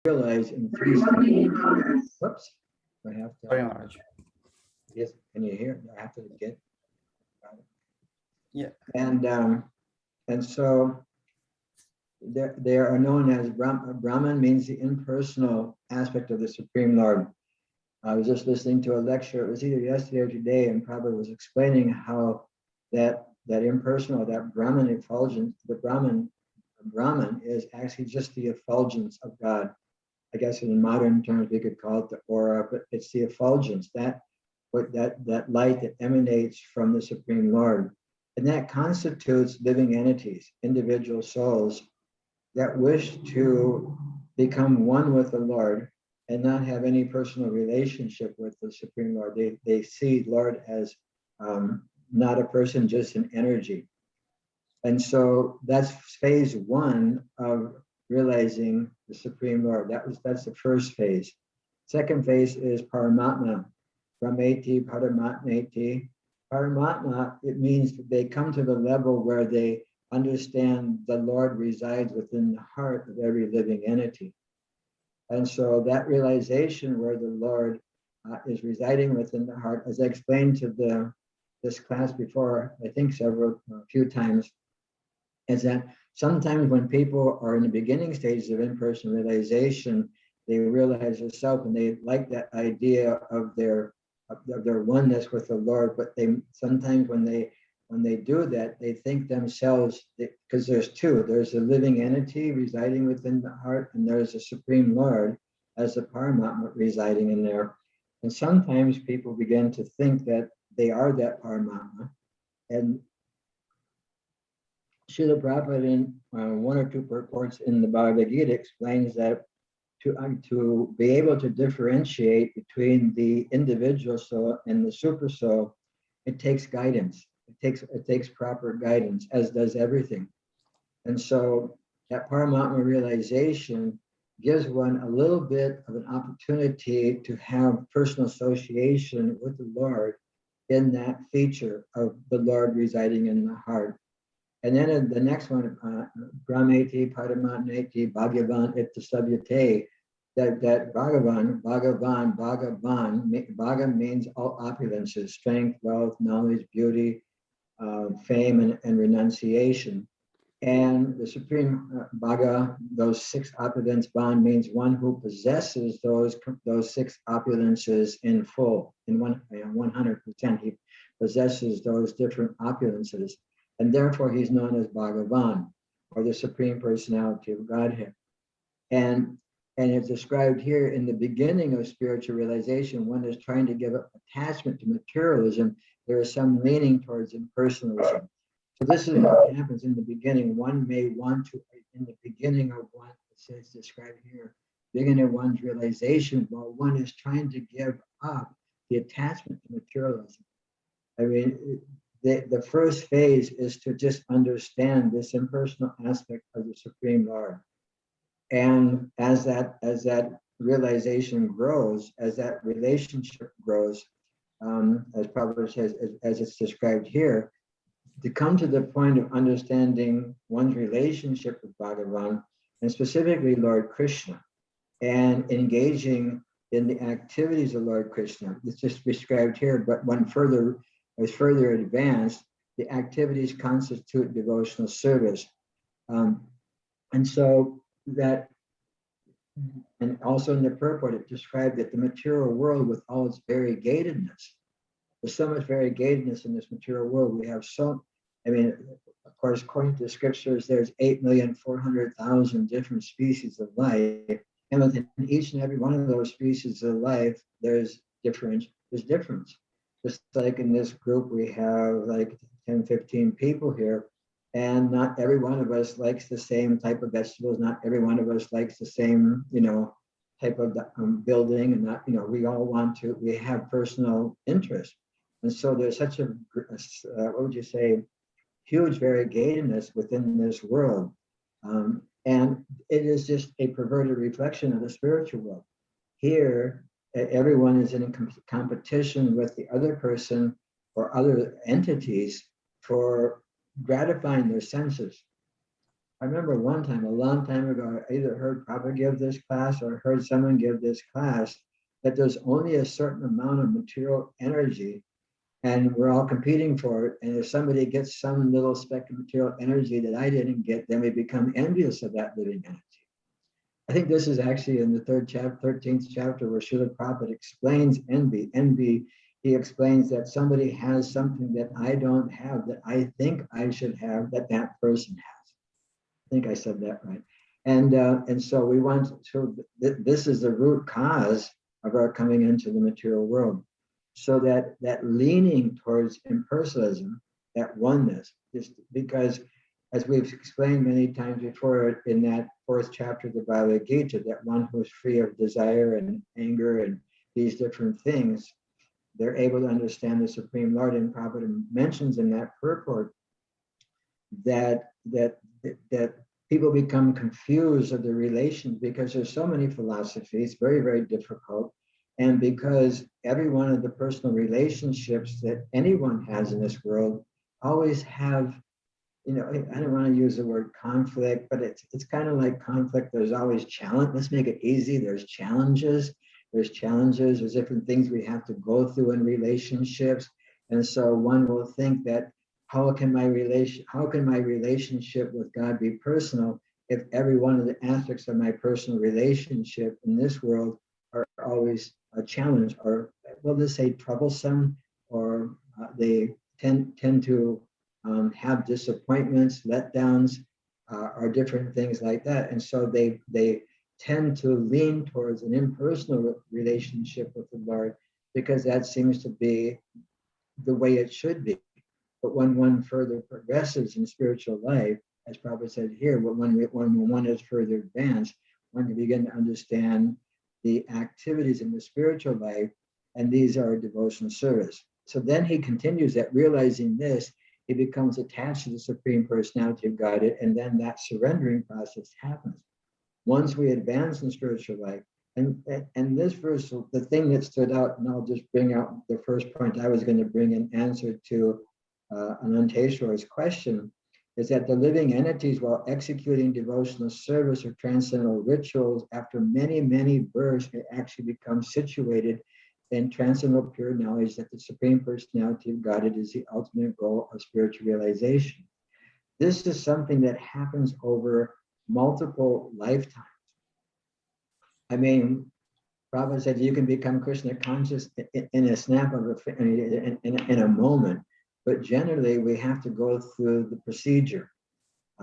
realize in three stages. Whoops, I have to. Sorry, Maharaj. Yes, can you hear? I have to get. Yeah. And so they are known as Brahman means the impersonal aspect of the Supreme Lord. I was just listening to a lecture, it was either yesterday or today, and Prabhupada was explaining how that impersonal, that Brahman effulgence, the Brahman is actually just the effulgence of God. I guess in modern terms we could call it the aura, but it's the effulgence, that light that emanates from the Supreme Lord. And that constitutes living entities, individual souls that wish to become one with the Lord and not have any personal relationship with the Supreme Lord. They see Lord as not a person, just an energy. And so that's phase one of realizing the Supreme Lord. That's the first phase. Second phase is Paramatma. Brahmeti, Paramatmeti. Paramatma, it means they come to the level where they understand the Lord resides within the heart of every living entity. And so that realization where the Lord is residing within the heart, as I explained to this class before, I think a few times, is that sometimes when people are in the beginning stages of in-person realization, they realize the self and they like that idea of their oneness with the Lord, but they sometimes when they do that, they think themselves, because there's two, there's a living entity residing within the heart, and there's a Supreme Lord as the Paramatma residing in there. And sometimes people begin to think that they are that Paramatma. And Srila Prabhupada in one or two purports in the Bhagavad Gita explains that to be able to differentiate between the individual soul and the super soul, it takes guidance. It takes proper guidance, as does everything. And so that Paramatma realization gives one a little bit of an opportunity to have personal association with the Lord in that feature of the Lord residing in the heart. And then in the next one, Brahmeti, Paramatmeti, Bhagavan, Iptasavyate, that Bhagavan, Bhaga means all opulences, strength, wealth, knowledge, beauty, fame, and renunciation. And the Supreme Bhaga, those six opulence, Ban means one who possesses those six opulences in full, in 100%. He possesses those different opulences. And therefore he's known as Bhagavan, or the Supreme Personality of Godhead. And it's described here in the beginning of spiritual realization, one is trying to give up attachment to materialism. There is some leaning towards impersonalism. So this is what happens in the beginning. One may want to, in the beginning of one, it's described here, beginning of one's realization, while one is trying to give up the attachment to materialism. I mean, the first phase is to just understand this impersonal aspect of the Supreme Lord. And as that realization grows, as that relationship grows, as Prabhupada says, as it's described here, to come to the point of understanding one's relationship with Bhagavan, and specifically Lord Krishna, and engaging in the activities of Lord Krishna. It's just described here, but one is further advanced, the activities constitute devotional service. And so that, and also in the purport, it described that the material world with all its variegatedness, there's so much variegatedness in this material world. We have of course, according to the scriptures, there's 8,400,000 different species of life. And within each and every one of those species of life, there's difference. Just like in this group, we have like 10, 15 people here, and not every one of us likes the same type of vegetables. Not every one of us likes the same, type of building, and not, we all we have personal interest. And so there's such a what would you say, huge variegatedness within this world. And it is just a perverted reflection of the spiritual world. Here, everyone is in competition with the other person or other entities for gratifying their senses. I remember one time, a long time ago, I either heard Prabhupada give this class or heard someone give this class, that there's only a certain amount of material energy and we're all competing for it. And if somebody gets some little speck of material energy that I didn't get, then we become envious of that living energy. I think this is actually in the 13th chapter, where Srila Prabhupada explains envy. Envy, he explains that somebody has something that I don't have, that I think I should have, that that person has. I think I said that right. And so we want to, this is the root cause of our coming into the material world. So that leaning towards impersonalism, that oneness, is because, as we've explained many times before in that 4th chapter of the Bhagavad Gita, that one who is free of desire and anger and these different things, they're able to understand the Supreme Lord. And Prabhupada mentions in that purport that people become confused of the relations because there's so many philosophies, very, very difficult. And because every one of the personal relationships that anyone has in this world always have, I don't want to use the word conflict, but it's kind of like conflict. There's always challenge. Let's make it easy. There's challenges. There's different things we have to go through in relationships. And so one will think that how can my relationship with God be personal if every one of the aspects of my personal relationship in this world are always a challenge, or we'll just say troublesome, or they tend to have disappointments, letdowns, or different things like that. And so they tend to lean towards an impersonal relationship with the Lord, because that seems to be the way it should be. But when one further progresses in spiritual life, as Prabhupada said here, but when one is further advanced, one can begin to understand the activities in the spiritual life, and these are devotional service. So then he continues that, realizing this, he becomes attached to the Supreme Personality of Godhead, and then that surrendering process happens. Once we advance in spiritual life, and this verse, the thing that stood out, and I'll just bring out the first point I was going to bring in answer to Ananteshwar's question, is that the living entities, while executing devotional service or transcendental rituals, after many, many births, may actually become situated in transcendental pure knowledge that the Supreme Personality of Godhead is the ultimate goal of spiritual realization. This is something that happens over multiple lifetimes. I mean, Prabhupada said you can become Krishna conscious in a snap of in a moment, but generally we have to go through the procedure.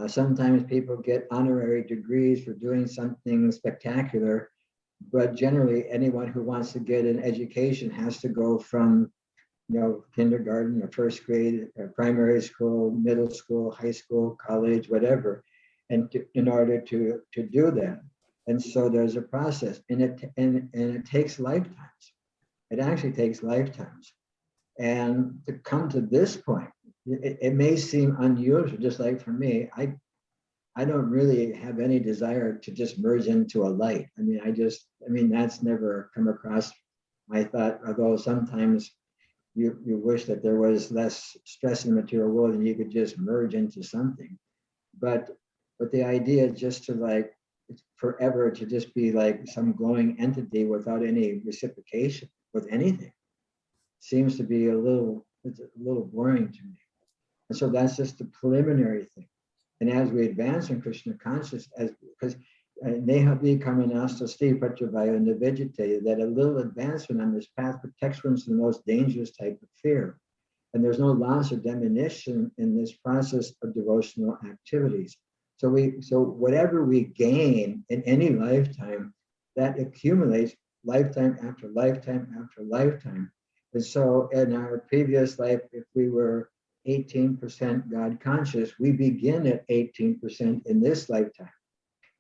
Sometimes people get honorary degrees for doing something spectacular, but generally anyone who wants to get an education has to go from kindergarten or first grade, or primary school, middle school, high school, college, whatever, and in order to do that. And so there's a process, and it takes lifetimes. It actually takes lifetimes. And to come to this point, it may seem unusual, just like for me, I don't really have any desire to just merge into a light. I mean, that's never come across my thought, although sometimes you wish that there was less stress in the material world and you could just merge into something. But the idea is just to forever to just be like some glowing entity without any reciprocation with anything seems to be it's a little boring to me. And so that's just the preliminary thing. And as we advance in Krishna consciousness, because Neha Vikarmanasta Steve Patravaya and the vegetated, that a little advancement on this path protects one from the most dangerous type of fear. And there's no loss or diminution in this process of devotional activities. So whatever we gain in any lifetime, that accumulates lifetime after lifetime after lifetime. And so in our previous life, if we were 18% God conscious, we begin at 18% in this lifetime.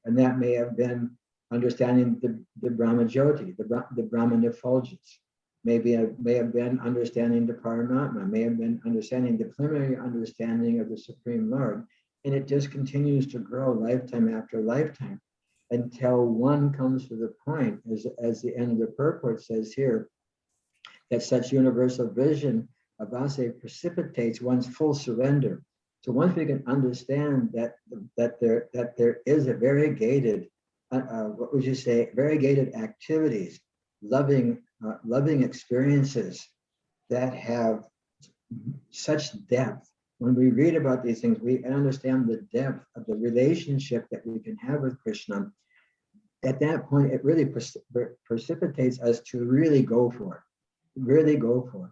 And that may have been understanding the Brahma Jyoti, the Brahman effulgence. May have been understanding the Paramatma, may have been understanding the preliminary understanding of the Supreme Lord. And it just continues to grow lifetime after lifetime until one comes to the point, as the end of the purport says here, that such universal vision of Vasudev precipitates one's full surrender. So once we can understand that there is a variegated, what would you say, variegated activities, loving experiences that have such depth. When we read about these things, we understand the depth of the relationship that we can have with Krishna. At that point, it really precipitates us to really go for it,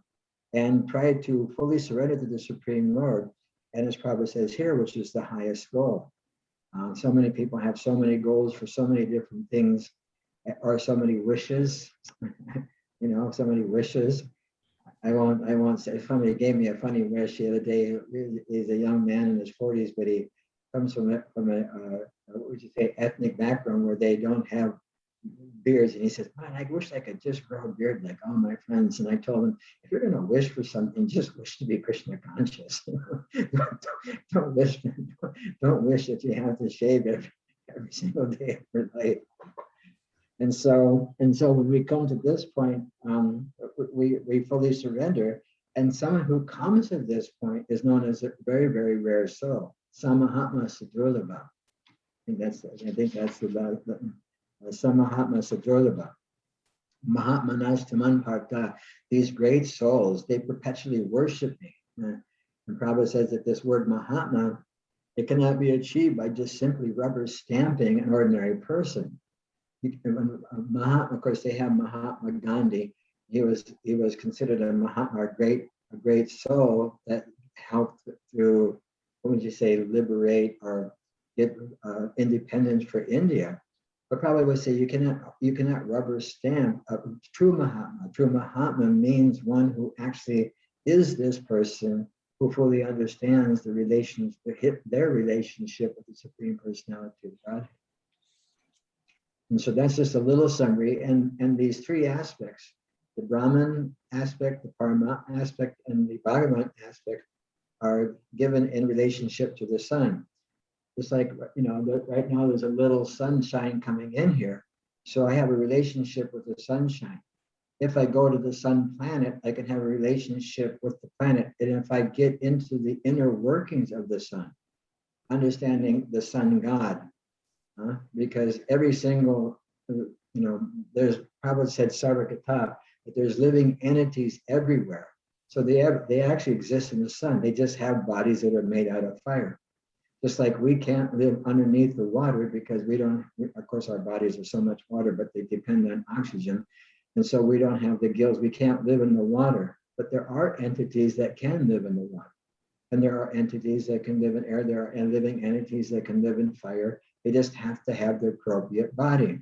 and try to fully surrender to the Supreme Lord. And as Prabhupada says here, which is the highest goal. So many people have so many goals for so many different things, or so many wishes, so many wishes. I won't say. Somebody gave me a funny wish the other day. He's a young man in his 40s, but he comes from a what would you say, ethnic background where they don't have beards. And he says, "Man, I wish I could just grow a beard like all my friends." And I told him, if you're going to wish for something, just wish to be Krishna conscious. don't wish that you have to shave every single day of your life. And so when we come to this point, we fully surrender. And someone who comes to this point is known as a very, very rare soul. Samahatma Sadurlabha. I think that's the Samahatma Sadurlabha. Mahatmanas Tamanparta. These great souls, they perpetually worship me. And Prabhupada says that this word Mahatma, it cannot be achieved by just simply rubber stamping an ordinary person. Mahatma, of course, they have Mahatma Gandhi. He was considered a Mahatma, a great soul that helped through, what would you say, liberate or get independence for India. But probably would say you cannot rubber stamp a true Mahatma. True Mahatma means one who actually is this person who fully understands their relationship with the Supreme Personality of Godhead. And so that's just a little summary. And these three aspects, the Brahman aspect, the Paramatma aspect, and the Bhagavan aspect, are given in relationship to the sun. Just like, right now there's a little sunshine coming in here. So I have a relationship with the sunshine. If I go to the sun planet, I can have a relationship with the planet. And if I get into the inner workings of the sun, understanding the sun god, because every single, there's Prabhupada said Sarvakata, that there's living entities everywhere. So they actually exist in the sun. They just have bodies that are made out of fire. Just like we can't live underneath the water because of course our bodies are so much water, but they depend on oxygen. And so we don't have the gills. We can't live in the water, but there are entities that can live in the water. And there are entities that can live in air. There are living entities that can live in fire. They just have to have the appropriate body.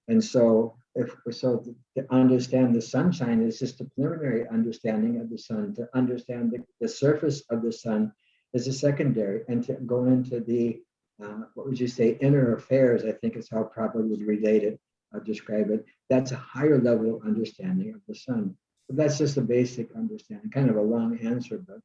And so, to understand the sunshine is just a preliminary understanding of the sun. To understand the surface of the sun is a secondary, and to go into the, what would you say, inner affairs, I think is how Prabhupada would relate it, describe it. That's a higher level of understanding of the sun. But that's just a basic understanding, kind of a long answer, but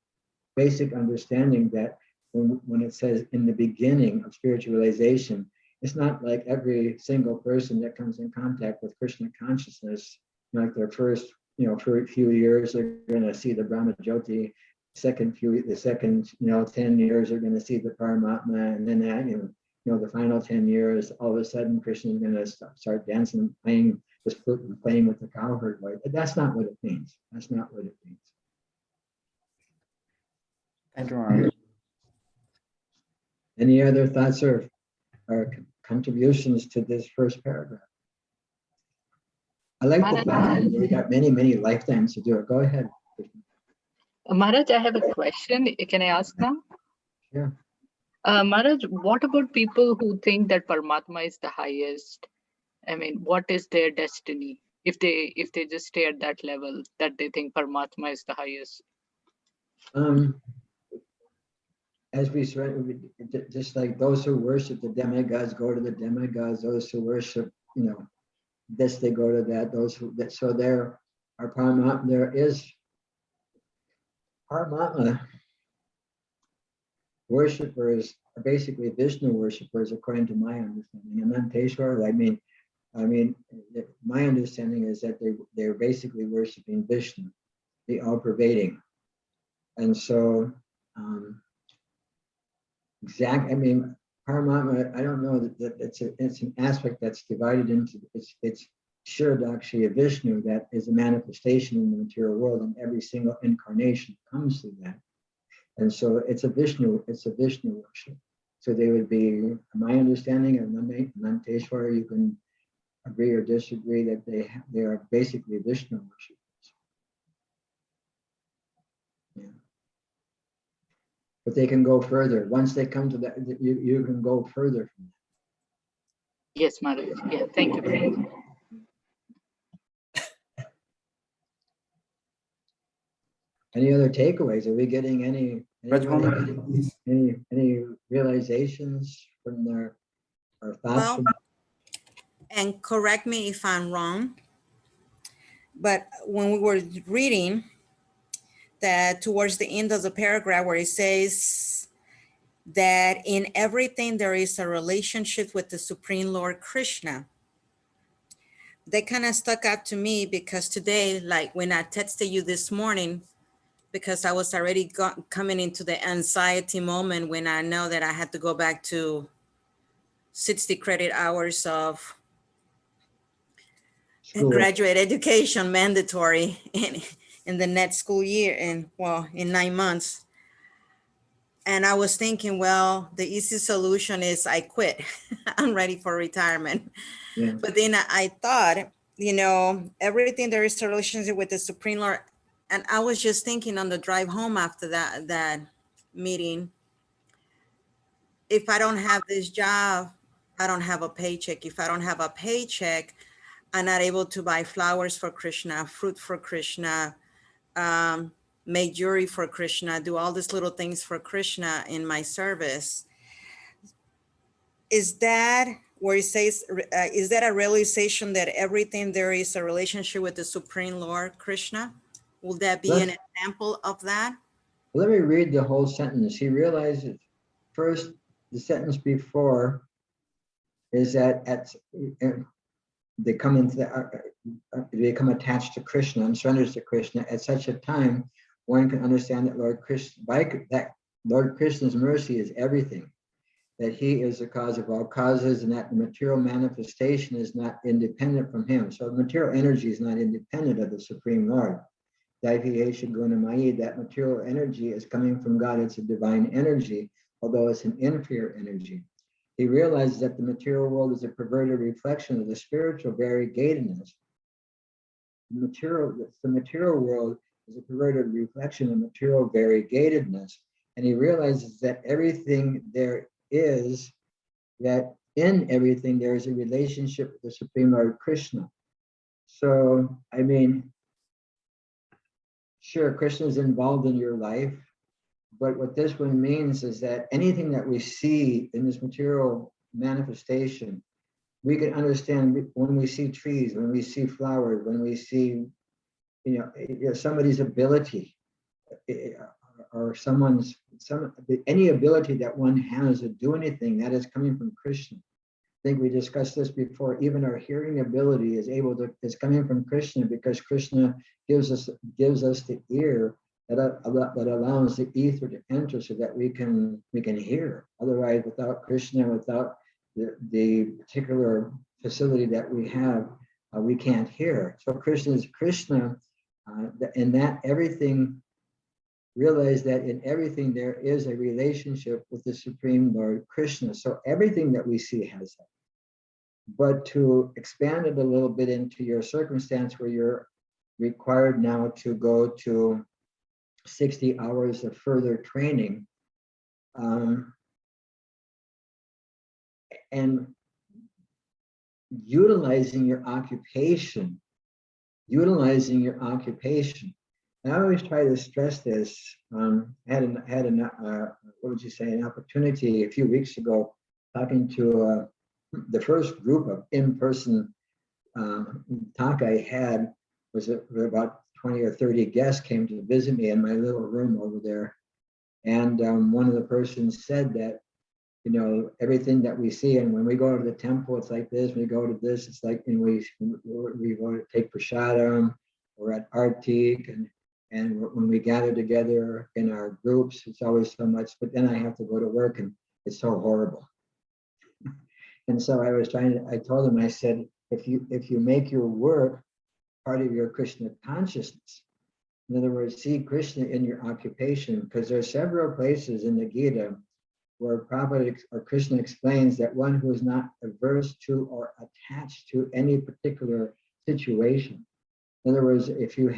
basic understanding that when it says in the beginning of spiritualization, it's not like every single person that comes in contact with Krishna consciousness, like their first, for a few years, they're going to see the Brahma Jyoti. The second 10 years, they're going to see the Paramatma, and then the final 10 years, all of a sudden, Krishna is going to start dancing, playing this flute and playing with the cowherd. That's not what it means. That's not what it means. Thank you, Maharaj. Any other thoughts or contributions to this first paragraph? I like the fact that we got many, many lifetimes to do it. Go ahead. Maharaj, I have a question. Can I ask now? Yeah. Maharaj, what about people who think that Paramatma is the highest? I mean, what is their destiny if they just stay at that level that they think Paramatma is the highest? As we surrender, just like those who worship the demigods go to the demigods, those who worship, this, they go to that, so there are Paramatma, there is Paramatma worshippers are basically Vishnu worshippers, according to my understanding. And then Peshwar, I mean, my understanding is that they're basically worshiping Vishnu, the all-pervading. And so exact. I mean, Paramatma, I don't know that it's an aspect that's divided into it's Shirodakshaya Vishnu that is a manifestation in the material world, and every single incarnation comes through that. And so it's a Vishnu worship. So they would be, my understanding of Nanteshwara, you can agree or disagree that they are basically Vishnu worship. Yeah. But they can go further. Once they come to that, you can go further from that. Yes, Maharaj. Yeah, thank you very much. Any other takeaways? Are we getting any realizations from our thoughts? Well, and correct me if I'm wrong, but when we were reading that towards the end of the paragraph where it says that in everything there is a relationship with the Supreme Lord Krishna, that kind of stuck out to me because today, like when I texted you this morning, because I was already coming into the anxiety moment when I know that I had to go back to 60 credit hours of School. graduate education mandatory in the next school year, and well, in 9 months. And I was thinking, well, the easy solution is I quit. I'm ready for retirement. Yeah. But then I thought, everything there is a relationship with the Supreme Lord. And I was just thinking on the drive home after that meeting, if I don't have this job, I don't have a paycheck. If I don't have a paycheck, I'm not able to buy flowers for Krishna, fruit for Krishna, make jewelry for Krishna, do all these little things for Krishna in my service. Is that where it says, is that a realization that everything there is a relationship with the Supreme Lord Krishna? Will that be an example of that? Let me read the whole sentence. He realizes first, the sentence before is that they become attached to Krishna and surrenders to Krishna at such a time one can understand that Lord Krishna's mercy is everything, that he is the cause of all causes, and that the material manifestation is not independent from him. So the material energy is not independent of the Supreme Lord. That material energy is coming from God. It's a divine energy, although it's an inferior energy. He realizes that the material world is a perverted reflection of the spiritual variegatedness. The material world is a perverted reflection of material variegatedness. And he realizes that everything there is, that in everything there is a relationship with the Supreme Lord Krishna. So, I mean, sure, Krishna is involved in your life, but what this one means is that anything that we see in this material manifestation, we can understand when we see trees, when we see flowers, when we see, somebody's ability, or any ability that one has to do anything that is coming from Krishna. I think we discussed this before. Even our hearing ability is coming from Krishna, because Krishna gives us the ear that allows the ether to enter so that we can hear. Otherwise, without Krishna, without the particular facility that we have, we can't hear. So Krishna is Krishna, and that everything. Realize that in everything there is a relationship with the Supreme Lord Krishna. So everything that we see has that. But to expand it a little bit into your circumstance where you're required now to go to 60 hours of further training, and utilizing your occupation. And I always try to stress this. I had an opportunity a few weeks ago talking to the first group of in-person talk I had was about 20 or 30 guests came to visit me in my little room over there. And one of the persons said that, everything that we see, and when we go to the temple, it's like this. When we go to this, it's like, and we go to take prasadam, or at Artik, and when we gather together in our groups, it's always so much. But then I have to go to work, and it's so horrible. And so I told him, I said, if you make your work part of your Krishna consciousness, in other words, see Krishna in your occupation, because there are several places in the Gita where Prabhupada or Krishna explains that one who is not averse to or attached to any particular situation. In other words, if your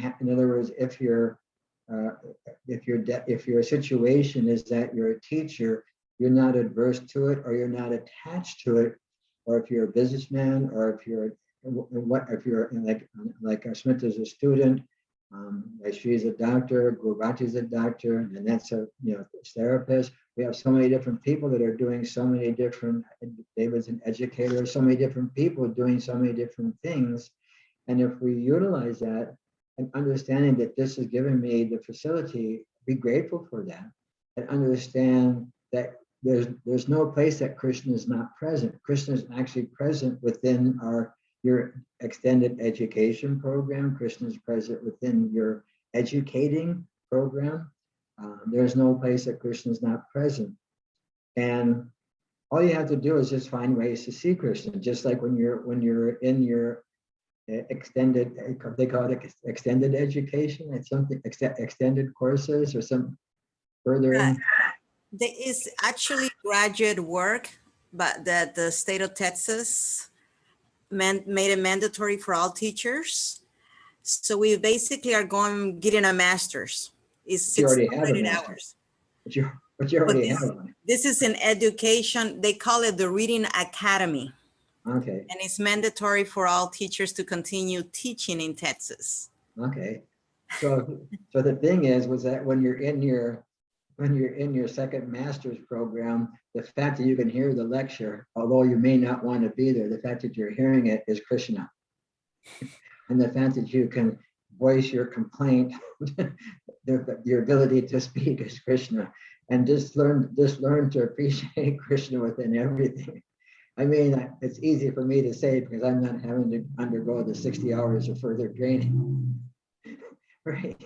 situation is that you're a teacher, you're not adverse to it, or you're not attached to it, or if you're a businessman, or if you're like Smith is a student, she's a doctor, Gurvati is a doctor, and that's a therapist. We have so many different people that are doing so many different. David's an educator, so many different people doing so many different things, and if we utilize that and understanding that this is giving me the facility, be grateful for that, and understand that there's no place that Krishna is not present. Krishna is actually present within your extended education program. Krishna is present within your educating program. There's no place that Krishna is not present. And all you have to do is just find ways to see Krishna. Just like when you're in your extended, they call it extended education. It's something extended courses or some further. There is actually graduate work, but that the state of Texas made it mandatory for all teachers. So we basically are getting a master's. It's You already 6 have a credit master's. hours. But you already have one. This is in education. They call it the Reading Academy. Okay. And it's mandatory for all teachers to continue teaching in Texas. Okay. So the thing was that when you're in your second master's program, the fact that you can hear the lecture, although you may not want to be there, the fact that you're hearing it is Krishna. And the fact that you can voice your complaint, your ability to speak is Krishna. And just learn to appreciate Krishna within everything. I mean, it's easy for me to say because I'm not having to undergo the 60 hours of further training. Right.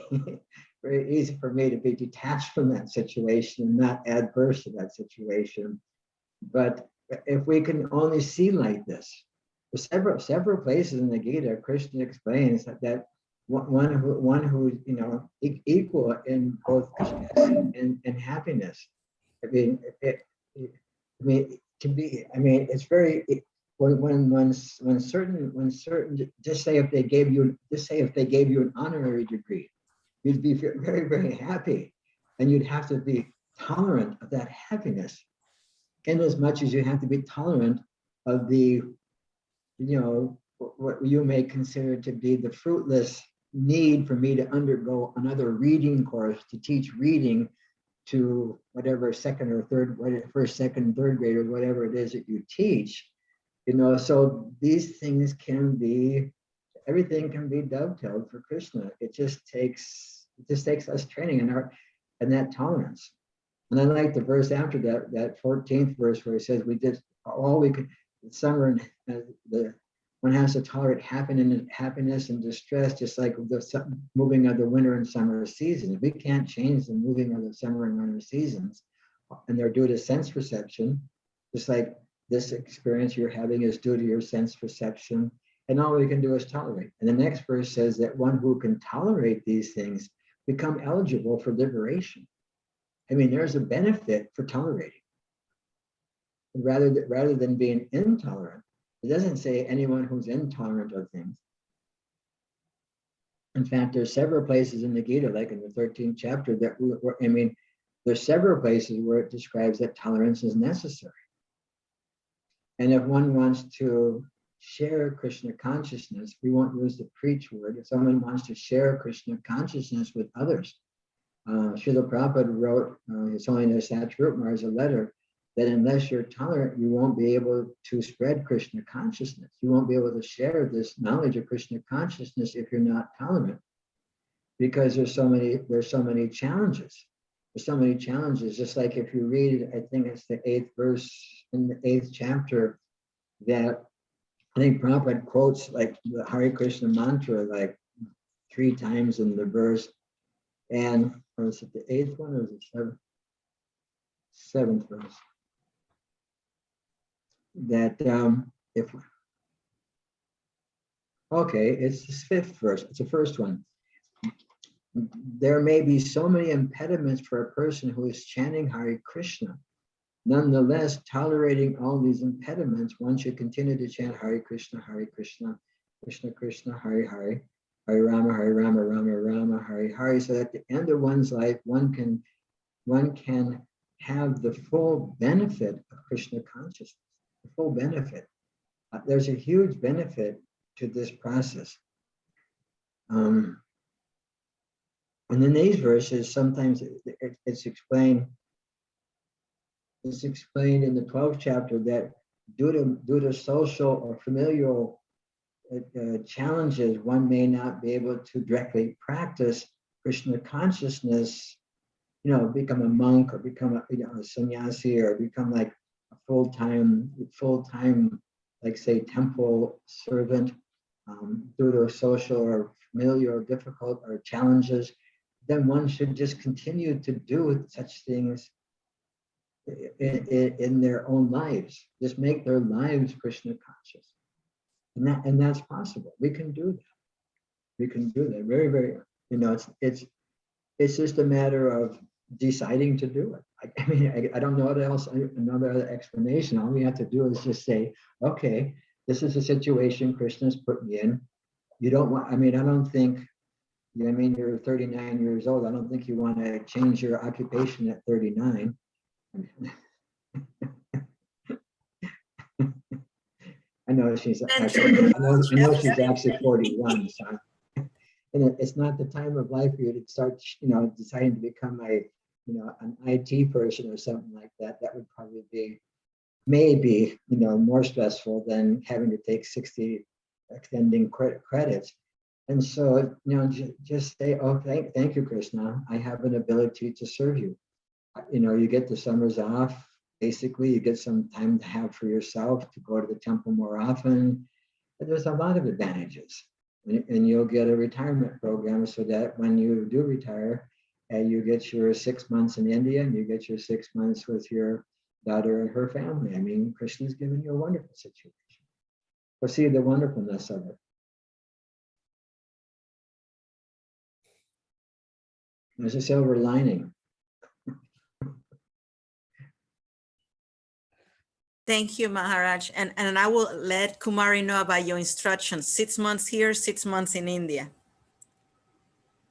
Very easy for me to be detached from that situation and not adverse to that situation. But if we can only see like this, there's several places in the Gita, Krishna explains that one who equal in both stress and happiness. I mean, it's very when certain just say if they gave you an honorary degree, you'd be very, very happy, and you'd have to be tolerant of that happiness, in as much as you have to be tolerant of the, what you may consider to be the fruitless need for me to undergo another reading course to teach reading to whatever first, second, third graders, whatever it is that you teach, so these things everything can be dovetailed for Krishna. It just takes us training and that tolerance. And I like the verse after that 14th verse where it says we did all we could. Summer and one has to tolerate happiness and distress, just like the moving of the winter and summer seasons. We can't change the moving of the summer and winter seasons, and they're due to sense perception, just like this experience you're having is due to your sense perception, and all we can do is tolerate. And the next verse says that one who can tolerate these things become eligible for liberation. I mean, there's a benefit for tolerating. Rather than being intolerant. It doesn't say anyone who's intolerant of things. In fact, there's several places in the Gita, like in the 13th chapter, there's several places where it describes that tolerance is necessary. And if one wants to share Krishna consciousness, we won't use the preach word. If someone wants to share Krishna consciousness with others, Srila Prabhupada wrote His Holiness Satsvarupa as a letter that unless you're tolerant, you won't be able to spread Krishna consciousness. You won't be able to share this knowledge of Krishna consciousness if you're not tolerant, because there's so many challenges. There's so many challenges. Just like if you read, I think it's the 8th verse in the 8th chapter, that I think Prabhupada quotes like the Hare Krishna mantra like 3 times in the verse, or is it the 8th one or is it 7th verse? that if, okay, it's the fifth verse, it's the first one. There may be so many impediments for a person who is chanting Hare Krishna. Nonetheless, tolerating all these impediments, one should continue to chant Hare Krishna, Krishna Krishna, Hare Hare, Hare Rama, Rama Rama, Hare Hare. So at the end of one's life, one can have the full benefit of Krishna consciousness, the full benefit. There's a huge benefit to this process. And in these verses, sometimes it's explained in the 12th chapter that due to social or familial challenges, one may not be able to directly practice Krishna consciousness, become a monk or become a sannyasi or become like a full-time, like say temple servant, due to social or familial difficult or challenges. Then one should just continue to do such things in their own lives. Just make their lives Krishna conscious, and that's possible. We can do that. We can do that. Very, very. It's just a matter of deciding to do it. I mean, I don't know what else. Another other explanation. All we have to do is just say, okay, this is a situation Krishna's put me in. You don't want. I mean, I don't think. I mean, you're 39 years old. I don't think you want to change your occupation at 39. I know she's actually, I know she's actually 41. So, and it's not the time of life for you to start, deciding to become an IT person or something like that. That would probably be maybe, more stressful than having to take 60 extending credits. And so, just say, oh, thank you, Krishna. I have an ability to serve you. You get the summers off. Basically, you get some time to have for yourself, to go to the temple more often. But there's a lot of advantages. And you'll get a retirement program so that when you do retire, you get your 6 months in India and you get your 6 months with your daughter and her family. I mean, Krishna's given you a wonderful situation. So see the wonderfulness of it. There's a silver lining. Thank you, Maharaj. And I will let Kumari know about your instructions. 6 months here, 6 months in India.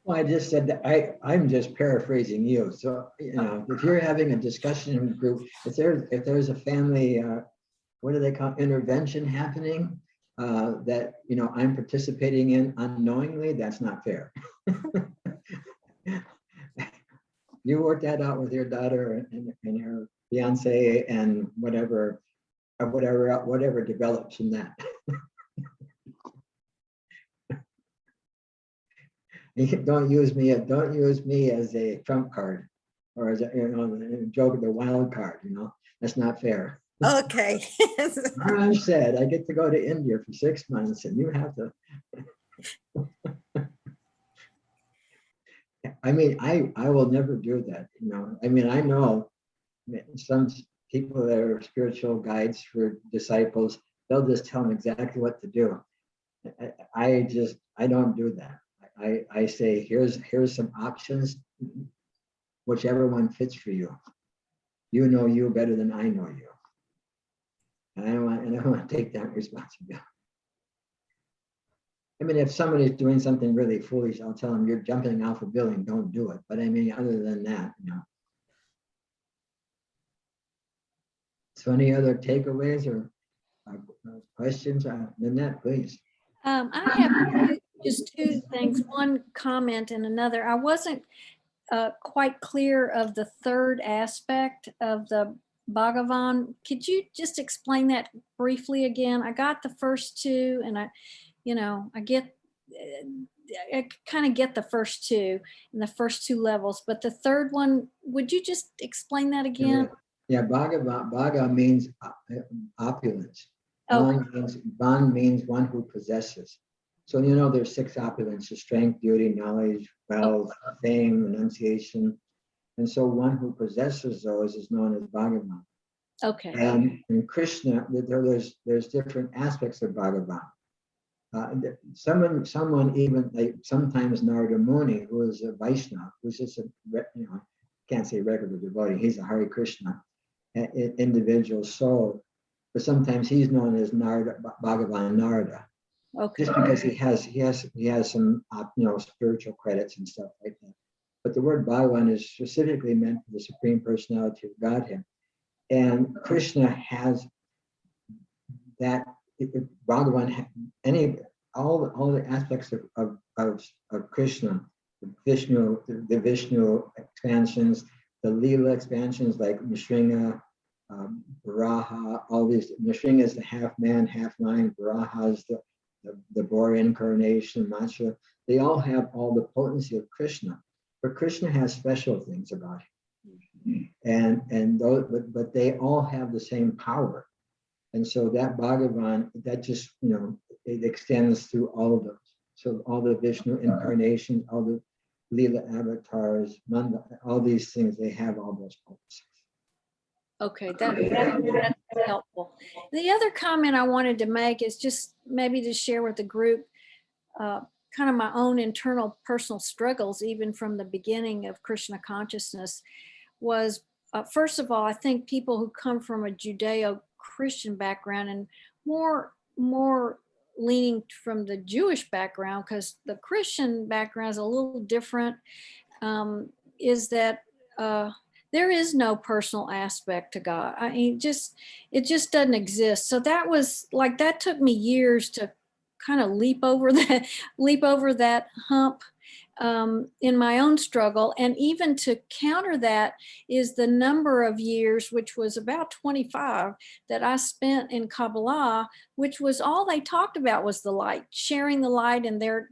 Well, I just said that I'm just paraphrasing you. So, if you're having a discussion group, if there's a family, what do they call intervention happening, that, I'm participating in unknowingly, that's not fair. You work that out with your daughter and her fiance and whatever develops from that. Don't use me as a trump card or as a joke, the wild card. That's not fair. Okay. Maharaj said I get to go to India for 6 months, and you have to. I mean, I will never do that. I mean, I know some people that are spiritual guides for disciples. They'll just tell them exactly what to do. I don't do that. I say, here's some options, whichever one fits for you. You know you better than I know you. And I don't want to take that responsibility. I mean, if somebody's doing something really foolish, I'll tell them, you're jumping off a building, don't do it. But I mean, other than that, So any other takeaways or questions? Nanette, please. I have just two things, one comment and another. I wasn't quite clear of the third aspect of the Bhagavan. Could you just explain that briefly again? I got the first two, and I kind of get the first two and the first two levels, but the third one, would you just explain that again? Yeah, Bhaga means opulence. Ban means one who possesses. So there's 6 opulences: strength, beauty, knowledge, wealth, fame, renunciation. And so one who possesses those is known as Bhagavan. Okay. And in Krishna, there's different aspects of Bhagavan. Someone even like sometimes Narada Muni, who is a Vaishnava, who's just a, can't say regular devotee, he's a Hare Krishna individual soul, but sometimes he's known as Narada, Bhagavan Narada, Okay. just because he has some spiritual credits and stuff like that. But the word Bhagavan is specifically meant for the Supreme Personality of Godhead, and Krishna has that. Bhagavan, all the aspects of Krishna, the Vishnu expansions, the Leela expansions like Nrsinga, Varaha, all these. Nrsinga is the half man, half lion. Varaha is the boar incarnation, Matsya. They all have all the potency of Krishna, but Krishna has special things about him, and those, but they all have the same power. And so that Bhagavan, that just, it extends through all of those. So all the Vishnu incarnations, all the Leela avatars, Nanda, all these things, they have all those potencies. Okay, that's helpful. The other comment I wanted to make is just maybe to share with the group kind of my own internal personal struggles, even from the beginning of Krishna consciousness, was first of all, I think people who come from a Judeo-Christian background and more leaning from the Jewish background, because the Christian background is a little different, is that there is no personal aspect to God. I mean, it just doesn't exist. So that took me years to kind of leap over that hump in my own struggle. And even to counter that is the number of years, which was about 25, that I spent in Kabbalah, which was all they talked about was the light, sharing the light, and they're,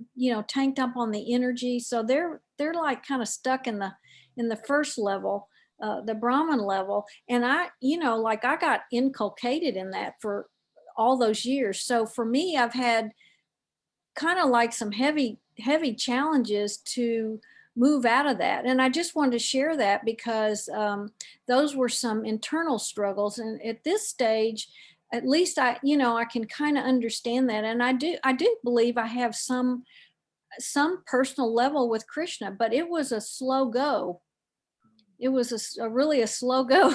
tanked up on the energy. So they're like kind of stuck in the first level, the Brahman level. And I got inculcated in that for all those years. So for me, I've had kind of like some heavy challenges to move out of that. And I just wanted to share that because those were some internal struggles. And at this stage, at least I can kind of understand that. And I do believe I have some personal level with Krishna, but it was a slow go. It was really a slow go.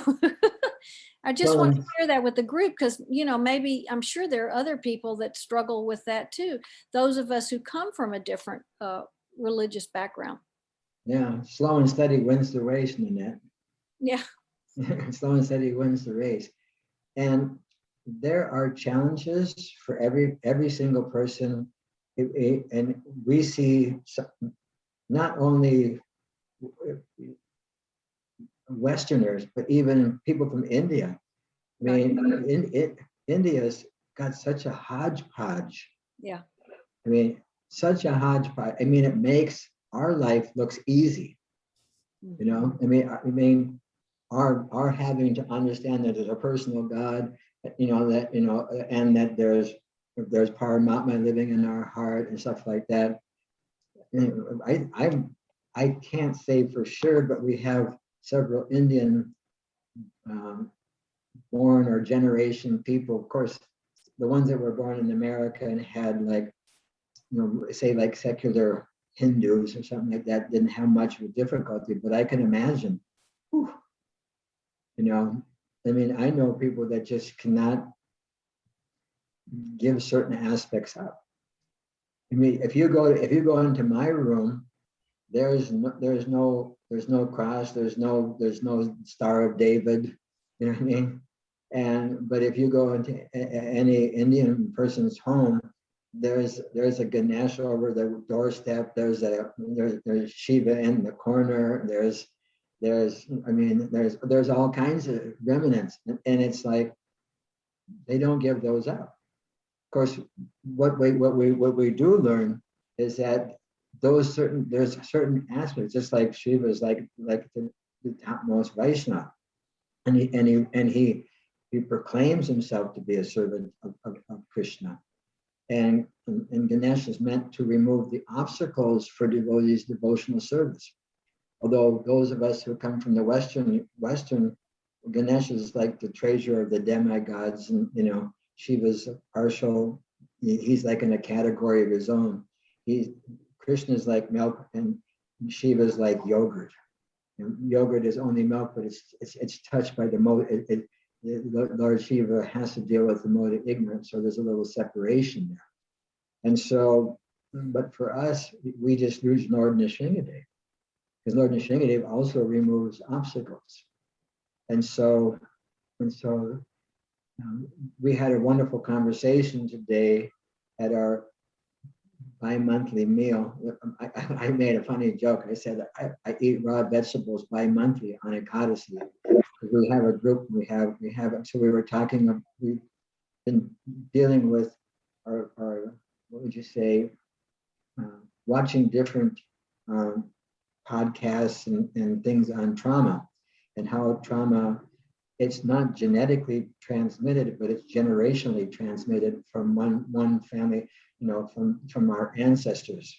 I just want to share that with the group because, maybe I'm sure there are other people that struggle with that too. Those of us who come from a different religious background. Yeah, slow and steady wins the race, Nanette. Yeah. Slow and steady wins the race. And there are challenges for every single person. And we see not only Westerners, but even people from India. I mean, India's got such a hodgepodge. Yeah. I mean, such a hodgepodge. I mean, it makes our life looks easy. I mean, our having to understand that there's a personal God, and that there's Paramatma living in our heart and stuff like that. I can't say for sure, but we have several Indian born or generation people. Of course, the ones that were born in America and had say like secular Hindus or something like that didn't have much of a difficulty, but I can imagine, I mean, I know people that just cannot give certain aspects up. I mean, if you go into my room, there's no cross, there's no Star of David, you know what I mean? But if you go into any Indian person's home, there's a Ganesh over the doorstep, there's Shiva in the corner, there's all kinds of remnants, and it's like they don't give those up. Of course, what we do learn is that there's certain aspects, just like Shiva is like the topmost Vaishnava, and he proclaims himself to be a servant of Krishna, and Ganesh is meant to remove the obstacles for devotees' devotional service. Although those of us who come from the Western Ganesh is like the treasure of the demigods, and Shiva's partial. He's like in a category of his own. Krishna's like milk, and Shiva's like yogurt. Yogurt is only milk, but it's touched by the mode. Lord Shiva has to deal with the mode of ignorance, so there's a little separation there. And so, but for us, we just use Lord Nrsingadev, because Lord Nrsingadev also removes obstacles. And so we had a wonderful conversation today at our bi-monthly meal. I made a funny joke. I said I eat raw vegetables bi-monthly on Ekadasi. We have a group. We have. So we were talking. We've been dealing with our what would you say? Watching different podcasts and things on trauma, and how trauma, it's not genetically transmitted, but it's generationally transmitted from one family, from our ancestors.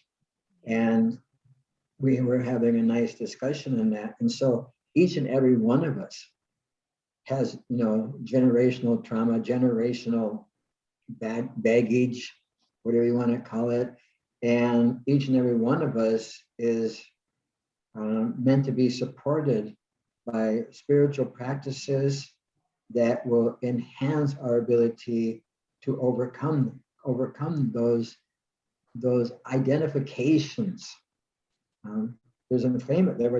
And we were having a nice discussion on that. And so each and every one of us has, generational trauma, generational baggage, whatever you want to call it. And each and every one of us is meant to be supported by spiritual practices that will enhance our ability to overcome those identifications. There was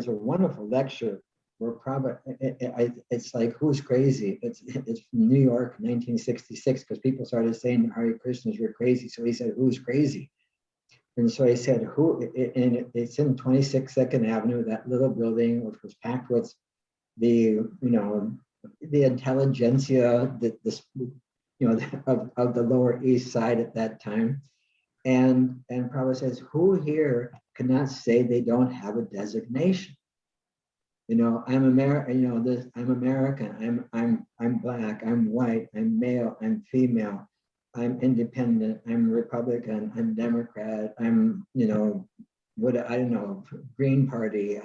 a wonderful lecture where it's like, who's crazy? It's from New York, 1966, because people started saying Hare Krishnas were crazy. So he said, who's crazy? And so I said, and it's in 26 Second Avenue, that little building, which was packed with the intelligentsia, of the Lower East Side at that time. And Prabhupada says, who here cannot say they don't have a designation? I'm American, I'm American, I'm Black, I'm white, I'm male, I'm female, I'm independent, I'm Republican, I'm Democrat, I'm, Green Party,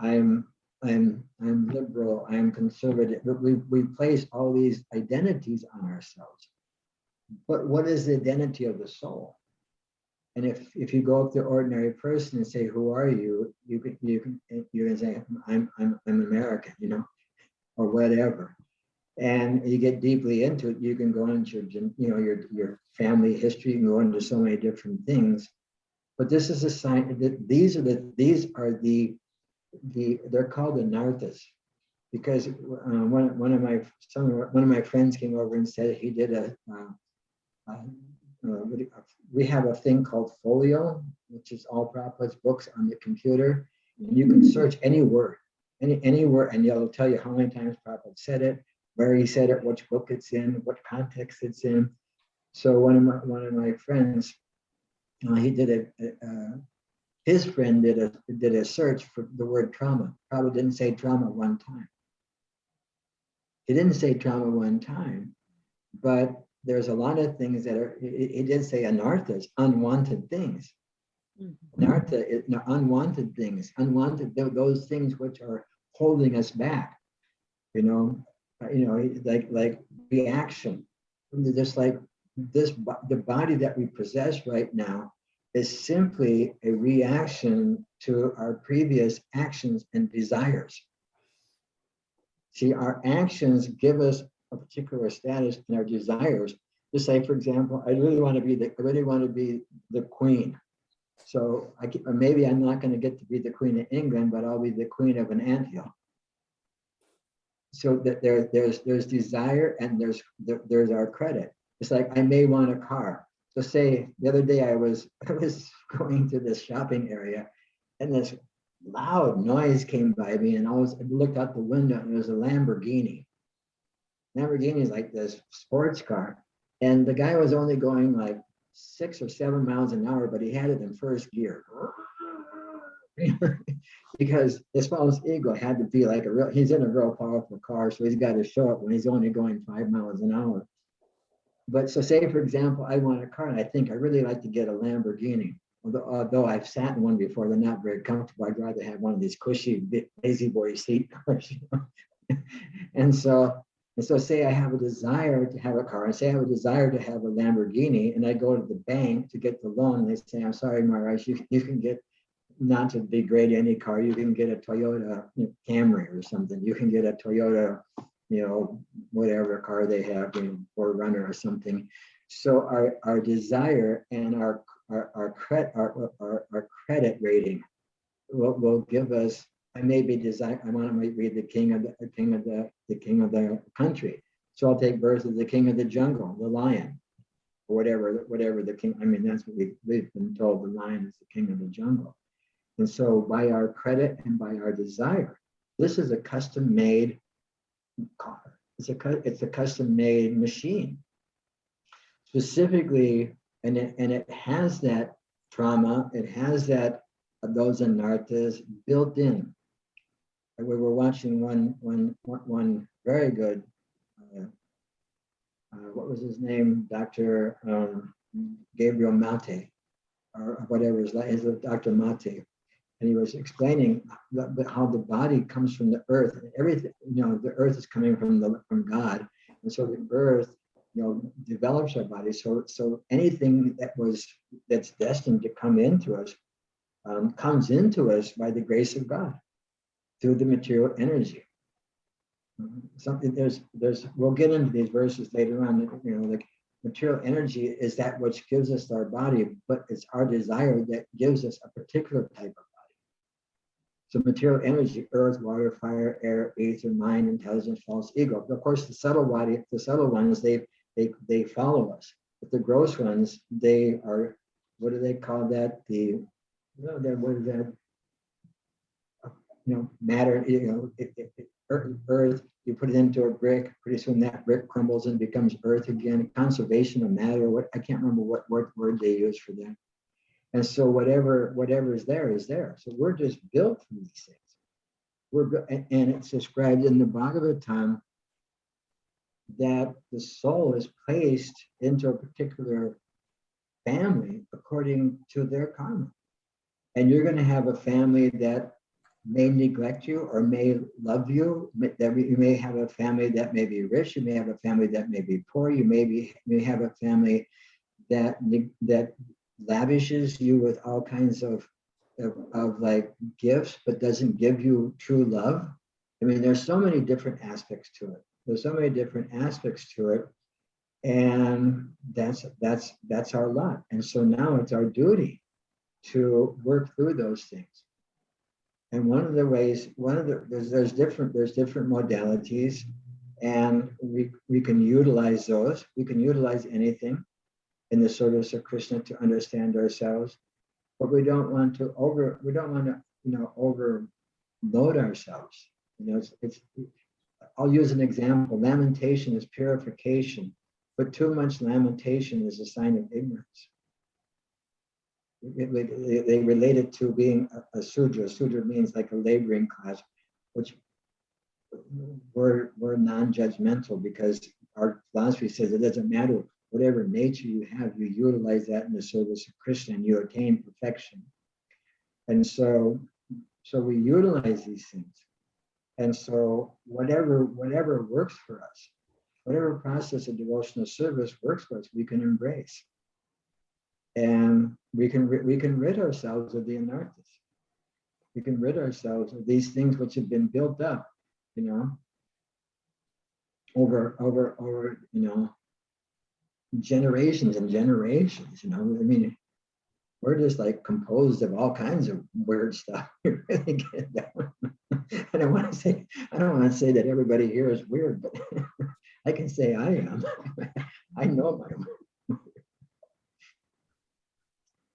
I'm liberal, I'm conservative. But we place all these identities on ourselves. But what is the identity of the soul? And if you go up to the ordinary person and say, "Who are you?" You can say, "I'm American," or whatever. And you get deeply into it. You can go into your family history. You can go into so many different things. But this is a sign that these are the they're called the narthas, because one of my friends came over and said he did we have a thing called Folio, which is all Prabhupada's books on the computer. And you can search any word, any word, and it'll tell you how many times Prabhupada said it, where he said it, which book it's in, what context it's in. So one of my friends, he did his friend did a search for the word trauma. Prabhupada didn't say trauma one time. He didn't say trauma one time, but there's a lot of things that are, he did say anarthas, unwanted things. Anartha, unwanted things, those things which are holding us back, like reaction. Just like the body that we possess right now is simply a reaction to our previous actions and desires. See, our actions give us a particular status in our desires. Just like, for example, I really want to be the queen. So maybe I'm not going to get to be the queen of England, but I'll be the queen of an anthill. So that there's desire and there's our credit. It's like I may want a car. So say the other day I was going to this shopping area, and this loud noise came by me, and I looked out the window, and it was a Lamborghini. Lamborghini is like this sports car, and the guy was only going like 6 or 7 miles an hour, but he had it in first gear. Because his false ego had to be like he's in a real powerful car, so he's got to show it when he's only going 5 miles an hour. But so say, for example, I want a car, and I think I really like to get a Lamborghini. Although I've sat in one before, they're not very comfortable. I'd rather have one of these cushy lazy boy seat cars. And so, say I have a desire to have a car, and say I have a desire to have a Lamborghini, and I go to the bank to get the loan, and they say, I'm sorry, Maharaj, you can get, not to degrade any car, you can get a Toyota Camry or something. You can get a Toyota, whatever car they have, 4Runner or something. So our desire and our credit rating will give us. I may be desire. I want to read the king of the country. So I'll take birth as the king of the jungle, the lion, or whatever the king. I mean, that's what we've been told. The lion is the king of the jungle. And so by our credit and by our desire, this is a custom-made car. It's a custom-made machine. Specifically, and it has that trauma, it has that those anarthas built in. We were watching one very good, what was his name? Dr. Gabriel Mate, or whatever his Dr. Mate. And he was explaining how the body comes from the earth, and everything, the earth is coming from God. And so the earth, develops our body. So anything that's destined to come into us, comes into us by the grace of God through the material energy. Something we'll get into these verses later on. Like material energy is that which gives us our body, but it's our desire that gives us a particular type of body. So material energy: earth, water, fire, air, ether, mind, intelligence, false ego. Of course, the subtle ones, they follow us, but the gross ones, they are. What do they call that? What is that? Matter. Earth. You put it into a brick. Pretty soon that brick crumbles and becomes earth again. Conservation of matter. I can't remember what word they use for that. And so whatever is there. So we're just built from these things. And it's described in the Bhagavatam that the soul is placed into a particular family according to their karma. And you're going to have a family that may neglect you or may love you. You may have a family that may be rich. You may have a family that may be poor. You may have a family that lavishes you with all kinds of like gifts, but doesn't give you true love. I mean, there's so many different aspects to it. And that's our lot. And so now it's our duty to work through those things. And one of the ways, there's different modalities, and we can utilize those. We can utilize anything in the service of Krishna to understand ourselves, but we don't want to overload ourselves. I'll use an example. Lamentation is purification, but too much lamentation is a sign of ignorance. They relate it to being a Sudra. Sudra means like a laboring class, which we're non-judgmental, because our philosophy says it doesn't matter. Whatever nature you have, you utilize that in the service of Krishna and you attain perfection. And so we utilize these things. And so whatever works for us, whatever process of devotional service works for us, we can embrace. And we can rid ourselves of the anarthas. We can rid ourselves of these things which have been built up, over generations and generations. I mean, we're just like composed of all kinds of weird stuff. We really get that one. I don't want to say that everybody here is weird, but I can say I am. I know my.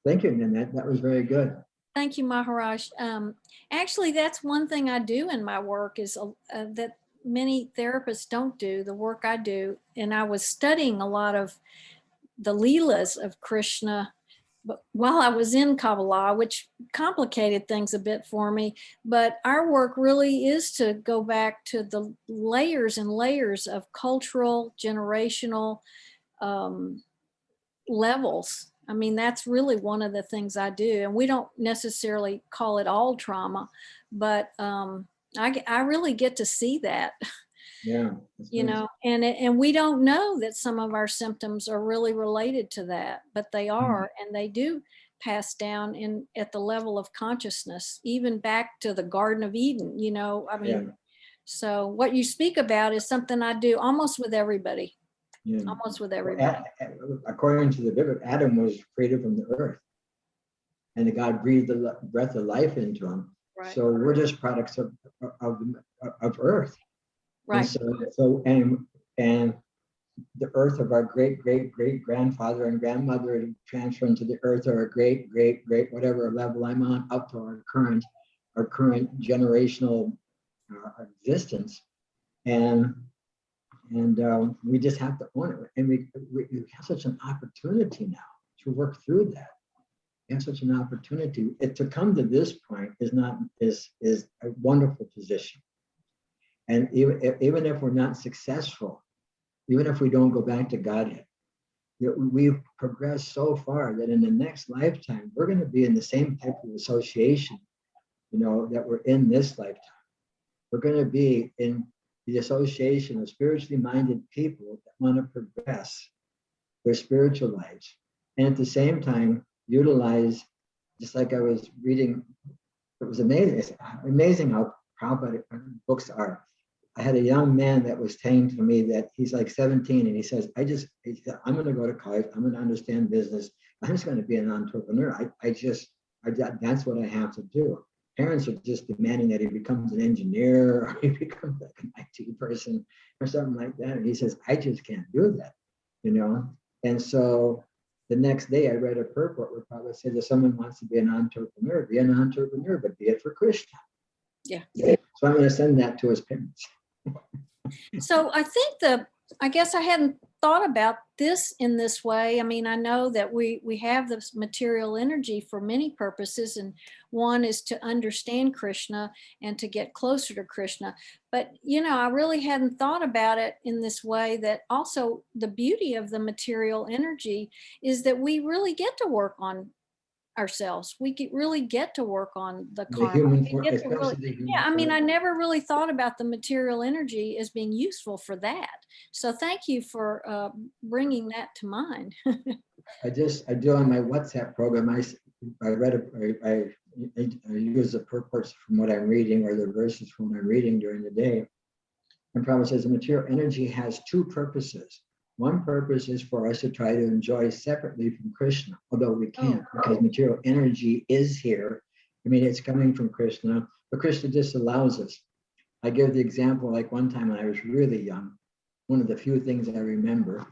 Thank you, Nanette. That was very good. Thank you, Maharaj. Actually, that's one thing I do in my work is that many therapists don't do, the work I do. And I was studying a lot of the Leelas of Krishna while I was in Kabbalah, which complicated things a bit for me. But our work really is to go back to the layers and layers of cultural, generational levels. I mean, that's really one of the things I do. And we don't necessarily call it all trauma, but I really get to see that, Yeah. that's you nice. know, and we don't know that some of our symptoms are really related to that, but they are, and they do pass down in at the level of consciousness, even back to the Garden of Eden, you know, I mean, Yeah. so what you speak about is something I do almost with everybody, Yeah. almost with Well, everybody. according to the Bible, Adam was created from the earth, and God breathed the breath of life into him. Right, So we're just products of earth. And right, and the earth of our great grandfather and grandmother transfer into the earth of our great whatever level I'm on, up to our current generational existence. And we just have to own it. And we have such an opportunity now to work through that. We have such an opportunity. To come to this point is a wonderful position. And even if we're not successful, even if we don't go back to Godhead, we've progressed so far that in the next lifetime, we're going to be in the same type of association, that we're in this lifetime. We're going to be in the association of spiritually minded people that want to progress their spiritual lives. And at the same time, utilize, just like I was reading, it was amazing. It's amazing how Prabhupada books are. I had a young man that was saying to me that he's like 17 and he says, I'm going to go to college. I'm going to understand business. I'm just going to be an entrepreneur. That's what I have to do. Parents are just demanding that he becomes an engineer or he becomes like an IT person or something like that. And he says, I just can't do that, And so the next day I read a purport where Prabhupada said, if someone wants to be an entrepreneur, but be it for Krishna. yeah. So I'm going to send that to his parents. So I guess I hadn't thought about this in this way. I mean, I know that we have this material energy for many purposes, and one is to understand Krishna and to get closer to Krishna. But, I really hadn't thought about it in this way, that also the beauty of the material energy is that we really get to work on ourselves. We really get to work on the karma. human We form, get to really, especially the human yeah, I mean, I form. never really thought about the material energy as being useful for that. So thank you for bringing that to mind. I do on my WhatsApp program. I use the purports from what I'm reading or the verses from what I'm reading during the day. And Prabhupada says the material energy has two purposes. One purpose is for us to try to enjoy separately from Krishna, although we can't, because material energy is here. I mean, it's coming from Krishna, but Krishna just allows us. I give the example, like one time when I was really young, one of the few things I remember,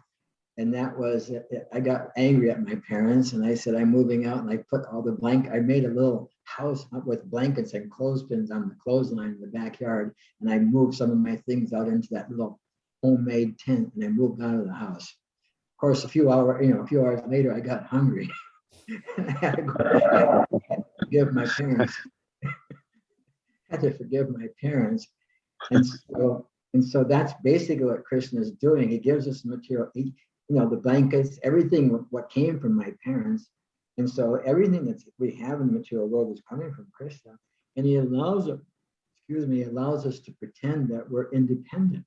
and that was I got angry at my parents, and I said, I'm moving out, and I put all I made a little house up with blankets and clothespins on the clothesline in the backyard, and I moved some of my things out into that little homemade tent, and I moved out of the house. Of course, a few hours later, I got hungry. I had to forgive my parents. And so that's basically what Krishna is doing. He gives us material, the blankets, everything what came from my parents. And so everything that we have in the material world is coming from Krishna. And he allows us to pretend that we're independent.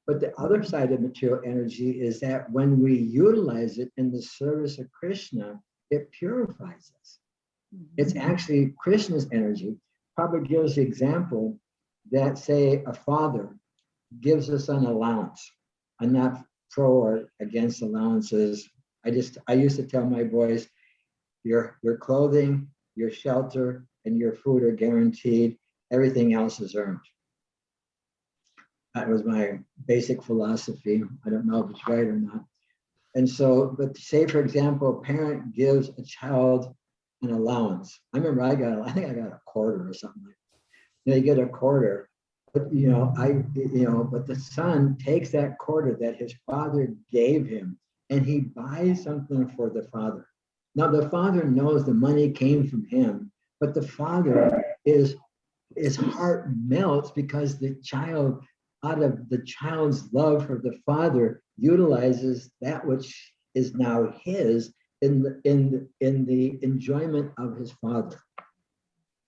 But the other side of material energy is that when we utilize it in the service of Krishna, it purifies us. It's actually Krishna's energy. Prabhupada gives the example that, say, a father gives us an allowance. I'm not pro or against allowances. I used to tell my boys, your clothing, your shelter, and your food are guaranteed. Everything else is earned. That was my basic philosophy. I don't know if it's right or not. And so, but say, for example, a parent gives a child an allowance. I remember I think I got a quarter or something like that. You get a quarter, but but the son takes that quarter that his father gave him and he buys something for the father. Now the father knows the money came from him, but the father his heart melts because the child, out of the child's love for the father, utilizes that which is now his in the enjoyment of his father.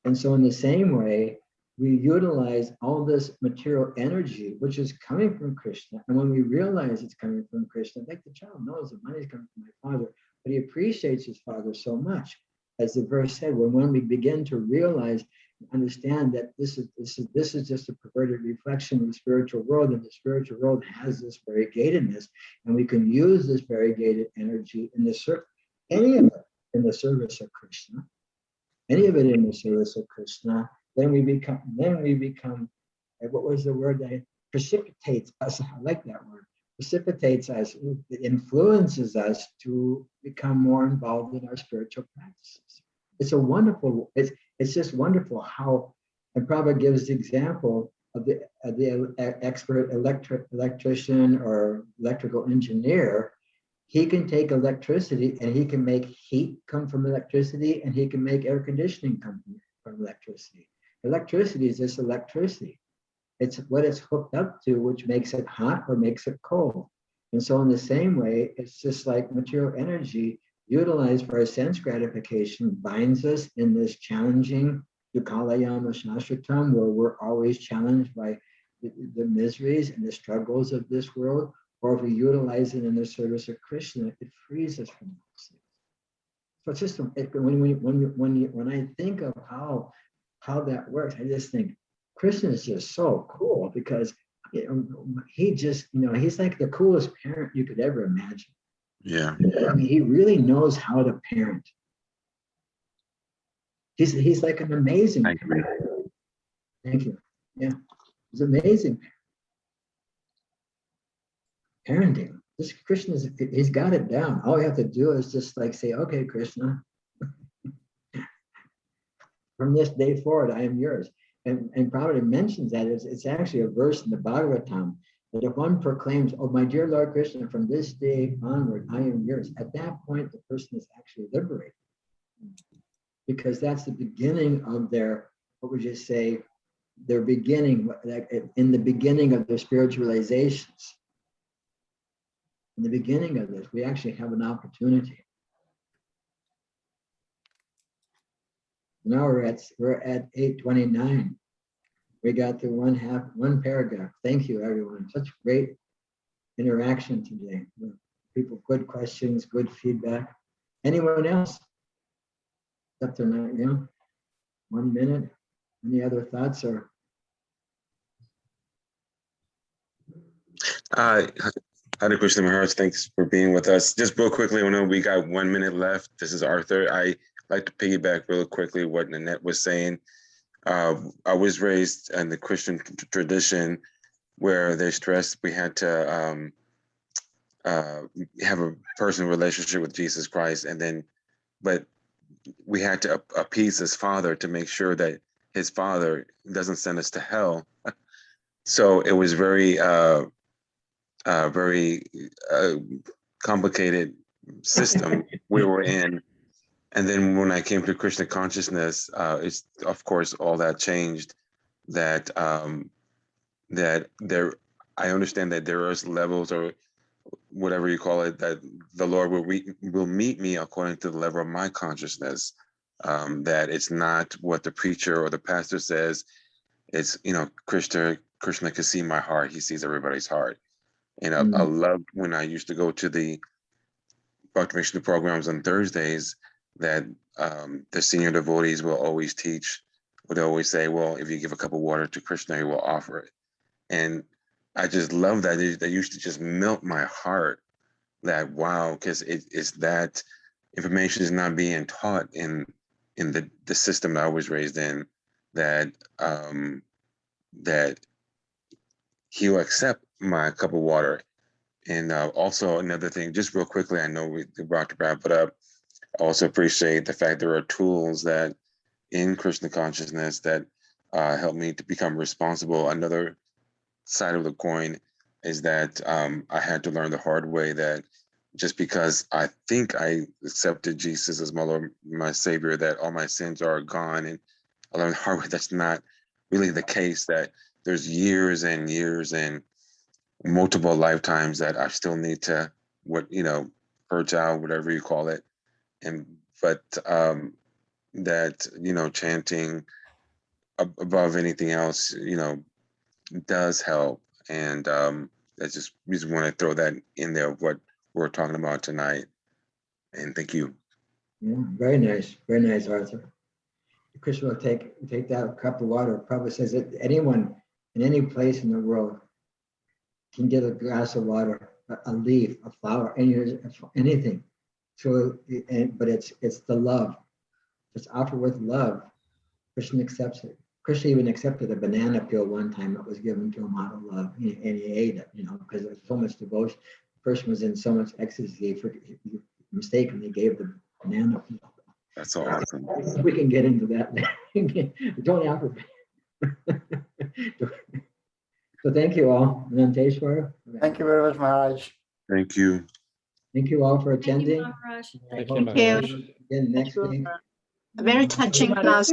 And so in the same way, we utilize all this material energy, which is coming from Krishna. And when we realize it's coming from Krishna, like the child knows the money is coming from my father, but he appreciates his father so much. As the verse said, when we begin to realize, understand that this is just a perverted reflection of the spiritual world, and the spiritual world has this variegatedness, and we can use this variegated energy in the any of it in the service of Krishna, any of it in the service of Krishna, then we become, what was the word that precipitates us? I like that word. Precipitates us, it influences us to become more involved in our spiritual practices. It's a wonderful, it's just wonderful how, and Prabhupada gives the example of the expert electrician or electrical engineer. He can take electricity and he can make heat come from electricity, and he can make air conditioning come from electricity. Electricity is just electricity. It's what it's hooked up to, which makes it hot or makes it cold. And so in the same way, it's just like material energy utilized for our sense gratification binds us in this challenging dukkhalayama shastratam, where we're always challenged by the miseries and the struggles of this world. Or if we utilize it in the service of Krishna, it frees us from those things. So it's just when I think of how that works, I just think Krishna is just so cool, because he just, he's like the coolest parent you could ever imagine. Yeah. I mean, he really knows how to parent. He's like an amazing parent. Thank you. Yeah, he's amazing. Parenting. This Krishna, he's got it down. All we have to do is just like say, okay, Krishna, from this day forward, I am yours. And Prabhupada mentions that it's actually a verse in the Bhagavatam, that if one proclaims, oh, my dear Lord Krishna, from this day onward, I am yours, at that point, the person is actually liberated. Because that's the beginning of their, what would you say, their beginning, in the beginning of their spiritualizations. In the beginning of this, we actually have an opportunity. Now we're at 8:29. We got through one paragraph. Thank you, everyone. Such great interaction today. People, good questions, good feedback. Anyone else? Up to now, 1 minute. Any other thoughts or? Hare Krishna Maharaj, thanks for being with us. Just real quickly, I know we got 1 minute left. This is Arthur. I like to piggyback really quickly what Nanette was saying. I was raised in the Christian tradition where they stressed we had to have a personal relationship with Jesus Christ, but we had to appease his father to make sure that his father doesn't send us to hell. So it was very complicated system we were in. And then when I came to Krishna consciousness, it's of course all that changed. That I understand that there are levels, or whatever you call it, that the Lord will meet me according to the level of my consciousness. That it's not what the preacher or the pastor says. It's, Krishna can see my heart. He sees everybody's heart. And I loved when I used to go to the Bhakti Vishnu programs on Thursdays, that the senior devotees will always say, well, if you give a cup of water to Krishna, he will offer it. And I just love that. They used to just melt my heart, that wow, because it's that information is not being taught in the system that I was raised in, that that he'll accept my cup of water. And also another thing, just real quickly, I know we brought to wrap it up. I also appreciate the fact there are tools that in Krishna consciousness that help me to become responsible. Another side of the coin is that I had to learn the hard way that just because I think I accepted Jesus as my Lord, my Savior, that all my sins are gone. And I learned the hard way that's not really the case, that there's years and years and multiple lifetimes that I still need to, purge out, whatever you call it. But that, chanting above anything else, does help. And I just want to throw that in there, what we're talking about tonight. And thank you. Yeah, very nice, Arthur. Krishna will take that cup of water. Prabhupada says that anyone in any place in the world can get a glass of water, a leaf, a flower, anything. So, but it's the love. Just offer with love. Krishna accepts it. Krishna even accepted a banana peel one time that was given to him out of love, and he ate it, because there was so much devotion. The person was in so much ecstasy, he mistakenly gave the banana peel. That's so awesome. We can get into that. Don't offer. So thank you all. Ananteshwar. Thank you very much, Maharaj. Thank you. Thank you all for Thank you, attending. Maharaj. Thank you. Again next week. A very touching class.